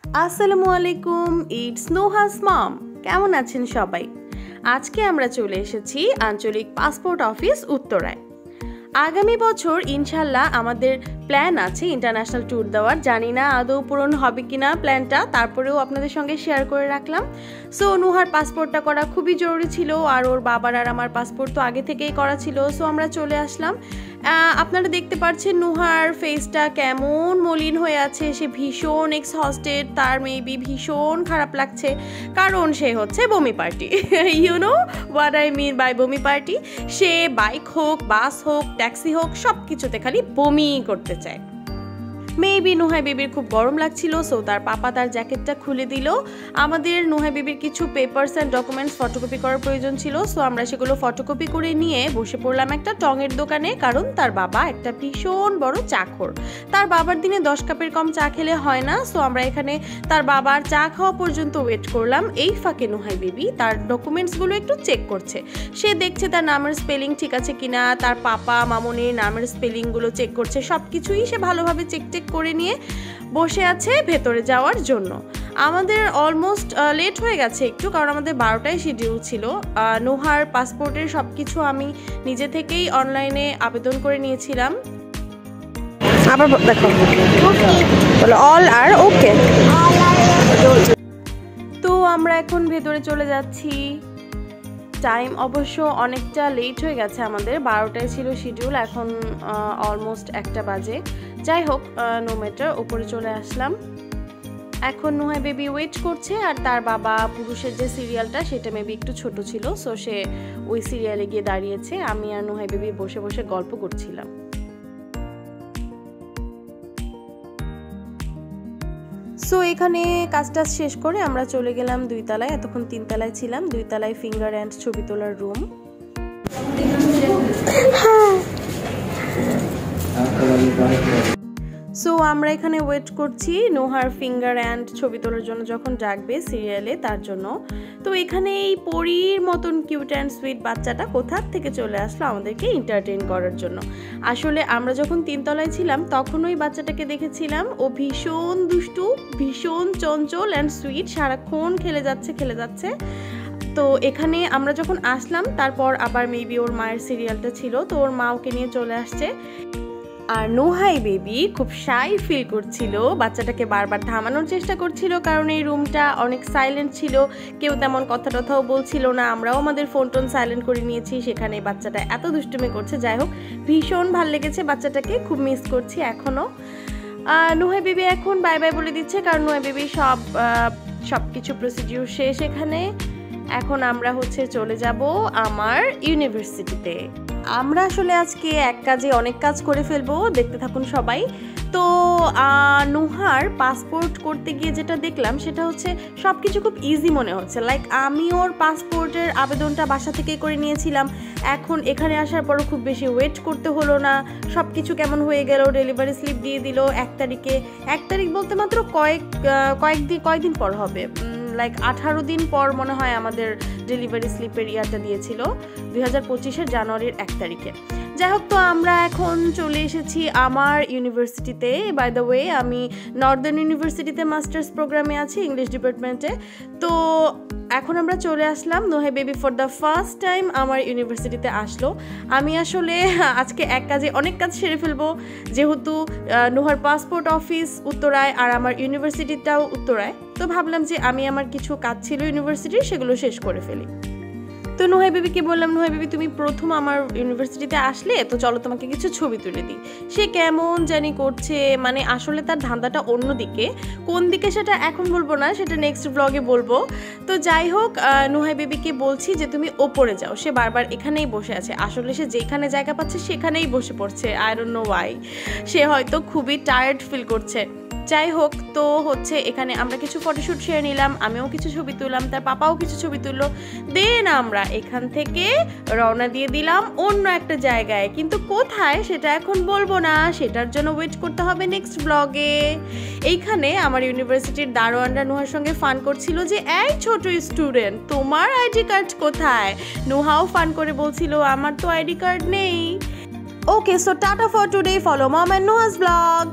আসসালামু আলাইকুম, ইটস নোহাস মম। কেমন আছেন সবাই? আজকে আমরা চলে এসেছি আঞ্চলিক পাসপোর্ট অফিস উত্তরায়। আগামী বছর ইনশাল্লাহ আমাদের প্ল্যান আছে ইন্টারন্যাশনাল ট্যুর দেওয়ার। জানি না আদৌ পূরণ হবে কিনা প্ল্যানটা, তারপরেও আপনাদের সঙ্গে শেয়ার করে রাখলাম। সো নুহার পাসপোর্টটা করা খুবই জরুরি ছিল, আর ওর বাবার আর আমার পাসপোর্ট তো আগে থেকেই করা ছিল। সো আমরা চলে আসলাম। আপনারা দেখতে পাচ্ছেন নুহার ফেসটা কেমন মলিন হয়ে আছে, সে ভীষণ এক্সহস্টেড, তার মেবি ভীষণ খারাপ লাগছে, কারণ সে হচ্ছে বমি party. You know what I mean by বমি পার্টি। সে বাইক হোক, বাস হোক, ট্যাক্সি হোক, সব কিছুতে খালি বমি করতে চায়। মেবি নুহাই বেবির খুব গরম লাগছিল, সো তার পাপা তার জ্যাকেটটা খুলে দিল। আমাদের নুহাই বেবির কিছু পেপারস অ্যান্ড ডকুমেন্টস ফটোকপি করার প্রয়োজন ছিল, সো আমরা সেগুলো ফটোকপি করে নিয়ে বসে পড়লাম একটা টঙের দোকানে, কারণ তার বাবা একটা ভীষণ বড় চাখর। তার বাবার দিনে 10 কাপের কম চা খেলে হয় না। সো আমরা এখানে তার বাবার চা খাওয়া পর্যন্ত ওয়েট করলাম। এই ফাঁকে নুহাই বেবি তার ডকুমেন্টসগুলো একটু চেক করছে। সে দেখছে তার নামের স্পেলিং ঠিক আছে কিনা, তার পাপা মামুনির নামের স্পেলিংগুলো চেক করছে। সব কিছুই সে ভালোভাবে চেক করে নিয়ে বসে আছে ভেতরে যাওয়ার জন্য। আমাদের অলমোস্ট লেট হয়ে গেছে একটু, কারণ আমাদের 12টায় শিডিউল ছিল। নুহার পাসপোর্টের সব কিছু আমি নিজে থেকেই অনলাইনে আবেদন করে নিয়েছিলাম। আবার দেখো বলো অল আর ওকে। তো আমরা এখন ভেতরে চলে যাচ্ছি। টাইম অবশ্য অনেকটা লেট হয়ে গেছে, আমাদের 12টায় ছিল শিডিউল, এখন অলমোস্ট 1টা বাজে। যাই হোক, নো ম্যাটার, উপরে চলে আসলাম। এখন নুহাই বেবি ওয়েট করছে, আর তার বাবা পুরুষের যে সিরিয়ালটা সেটা মেবি একটু ছোট ছিল, সো সে ওই সিরিয়ালে গিয়ে দাঁড়িয়েছে। আমি আর নুহাই বেবি বসে বসে গল্প করছিলাম। সো এখানে কাজটা শেষ করে আমরা চলে গেলাম 2 তলায়। এতক্ষণ 3 তলায় ছিলাম। 2 তলায় ফিঙ্গার অ্যান্ড ছবি তোলার রুম। সো আমরা এখানে ওয়েট করছি নুহার ফিঙ্গার অ্যান্ড ছবি তোলার জন্য, যখন ডাকবে সিরিয়ালে তার জন্য। তো এখানে এই পরীর মতন কিউট অ্যান্ড সুইট বাচ্চাটা কোথার থেকে চলে আসলো আমাদেরকে এন্টারটেইন করার জন্য। আসলে আমরা যখন 3 তলায় ছিলাম তখন ওই বাচ্চাটাকে দেখেছিলাম। ও ভীষণ দুষ্টু, ভীষণ চঞ্চল অ্যান্ড সুইট, সারাক্ষণ খেলে যাচ্ছে। তো এখানে আমরা যখন আসলাম তারপর আবার মেবি ওর মায়ের সিরিয়ালটা ছিল, তো ওর মা ওকে নিয়ে চলে আসছে। আর নুহাই বেবি খুব শাই ফিল করছিল, বাচ্চাটাকে বারবার থামানোর চেষ্টা করছিল, কারণ এই রুমটা অনেক সাইলেন্ট ছিল, কেউ তেমন কথাও বলছিল না। আমরাও আমাদের ফোন টোন সাইলেন্ট করে নিয়েছি, সেখানে বাচ্চাটা এত দুষ্টুমি করছে। যাই হোক, ভীষণ ভাল লেগেছে বাচ্চাটাকে, খুব মিস করছি এখনও। নুহাই বেবি এখন বাই বাই বলে দিচ্ছে, কারণ নুহাই বেবি সব কিছু প্রসিডিউর শেষ এখানে। এখন আমরা চলে যাব আমার ইউনিভার্সিটিতে। আমরা আসলে আজকে এক কাজে অনেক কাজ করে ফেলবো, দেখতে থাকুন সবাই। তো নুহার পাসপোর্ট করতে গিয়ে যেটা দেখলাম সেটা হচ্ছে সব কিছু খুব ইজি মনে হচ্ছে। লাইক আমি ওর পাসপোর্টের আবেদনটা বাসা থেকেই করে নিয়েছিলাম, এখন এখানে আসার পরও খুব বেশি ওয়েট করতে হলো না। সব কিছু কেমন হয়ে গেল, ডেলিভারি স্লিপ দিয়ে দিল 1 তারিখে। 1 তারিখ বলতে মাত্র কয়েকদিন পর হবে, লাইক 18 দিন পর মনে হয় আমাদের ডেলিভারি স্লিপের ইয়ারটা দিয়েছিল, 2025-এর জানুয়ারির 1 তারিখে। যাই হোক, তো আমরা এখন চলে এসেছি আমার ইউনিভার্সিটিতে। বাই দ্য ওয়ে, আমি নর্দার্ন ইউনিভার্সিটিতে মাস্টার্স প্রোগ্রামে আছি, ইংলিশ ডিপার্টমেন্টে। তো এখন আমরা চলে আসলাম। Nuhai baby for the first time আমার ইউনিভার্সিটিতে আসলো। আমি আসলে আজকে এক কাজে অনেক কাজ সেরে ফেলবো, যেহেতু নুহার পাসপোর্ট অফিস উত্তরায় আর আমার ইউনিভার্সিটিটাও উত্তরায়। তো ভাবলাম যে আমি আমার কিছু কাজ ছিল ইউনিভার্সিটির, সেগুলো শেষ করে ফেলি। তো নুহাই বেবিকে বললাম, নুহাই বেবি তুমি প্রথম আমার ইউনিভার্সিটিতে আসলে, তো চলো তোমাকে কিছু ছবি তুলে দিই। সে কেমন জানি করছে, মানে আসলে তার ধান্দাটা অন্যদিকে। কোন দিকে সেটা এখন বলবো না, সেটা নেক্সট ব্লগে বলবো। তো যাই হোক, নুহাই বেবিকে বলছি যে তুমি ওপরে যাও। সে বারবার এখানেই বসে আছে, আসলে সে যেখানে জায়গা পাচ্ছে সেখানেই বসে পড়ছে। আই ডোন্ট নো ওয়াই, সে হয়তো খুবই টায়ার্ড ফিল করছে। যাই হোক, তো এখানে আমরা কিছু ফটোশ্যুট সেরে নিলাম, আমিও কিছু ছবি তুললাম, তার পাপাও কিছু ছবি তুললো। দেন আমরা এখান থেকে রওনা দিয়ে দিলাম অন্য একটা জায়গায়, কিন্তু কোথায় সেটা এখন বলবো না, সেটার জন্য ওয়েট করতে হবে নেক্সট ব্লগে। এইখানে আমার ইউনিভার্সিটির দারোয়ানরা নুহার সঙ্গে ফান করছিল যে এই ছোট স্টুডেন্ট তোমার আইডি কার্ড কোথায়। নুহাও ফান করে বলছিল আমার তো আইডি কার্ড নেই। Okay, so tata for today, follow mom and Nuha's blog.